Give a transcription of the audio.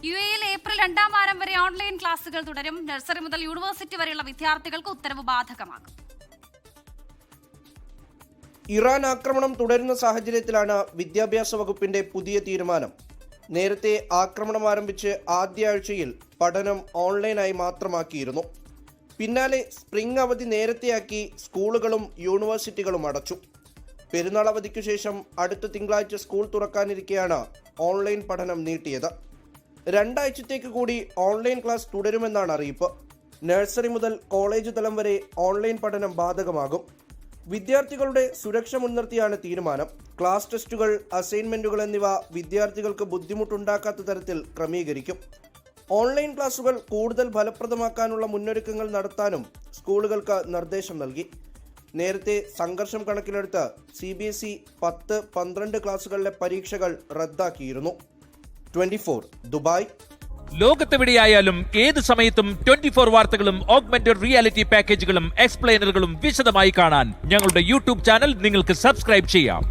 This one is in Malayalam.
യുഎഇയിൽ ഏപ്രിൽ 2-ാം വാരം വരെ ഓൺലൈൻ ക്ലാസുകൾ തുടരും. നഴ്സറി മുതൽ യൂണിവേഴ്സിറ്റി വരെയുള്ള വിദ്യാർത്ഥികൾക്ക് ഉത്തരവ് ബാധകമാകും. ഇറാൻ ആക്രമണം തുടരുന്ന സാഹചര്യത്തിലാണ് വിദ്യാഭ്യാസ വകുപ്പിന്റെ പുതിയ തീരുമാനം. നേരത്തെ ആക്രമണം ആരംഭിച്ച് ആദ്യ ആഴ്ചയിൽ പഠനം ഓൺലൈനായി മാത്രമാക്കിയിരുന്നു. പിന്നാലെ സ്പ്രിംഗ് അവധി നേരത്തെയാക്കി സ്കൂളുകളും യൂണിവേഴ്സിറ്റികളും അടച്ചു. പെരുന്നാൾ അവധിക്കു ശേഷം അടുത്ത തിങ്കളാഴ്ച സ്കൂൾ തുറക്കാനിരിക്കെയാണ് ഓൺലൈൻ പഠനം നീട്ടിയത്. 2 ആഴ്ചത്തേക്ക് കൂടി ഓൺലൈൻ ക്ലാസ് തുടരുമെന്നാണ് അറിയിപ്പ്. നഴ്സറി മുതൽ കോളേജ് തലം വരെ ഓൺലൈൻ പഠനം ബാധകമാകും. വിദ്യാർത്ഥികളുടെ സുരക്ഷ മുൻനിർത്തിയാണ് തീരുമാനം. ക്ലാസ് ടെസ്റ്റുകൾ, അസൈൻമെന്റുകൾ എന്നിവ വിദ്യാർത്ഥികൾക്ക് ബുദ്ധിമുട്ടുണ്ടാക്കാത്ത തരത്തിൽ ക്രമീകരിക്കും. ഓൺലൈൻ ക്ലാസുകൾ കൂടുതൽ ഫലപ്രദമാക്കാനുള്ള മുന്നൊരുക്കങ്ങൾ നടത്താനും സ്കൂളുകൾക്ക് നിർദ്ദേശം നൽകി. നേരത്തെ സംഘർഷം കണക്കിലെടുത്ത് CBSE 10-12 ക്ലാസുകളിലെ പരീക്ഷകൾ റദ്ദാക്കിയിരുന്നു. 24 ദുബായ്. ലോകത്തെവിടെയായാലും ഏത് സമയത്തും 24 വാർത്തകളും ഓഗ്മെന്റഡ് റിയാലിറ്റി പാക്കേജുകളും എക്സ്പ്ലെയിനറുകളും വിശദമായി കാണാൻ ഞങ്ങളുടെ യൂട്യൂബ് ചാനൽ നിങ്ങൾക്ക് സബ്സ്ക്രൈബ് ചെയ്യാം.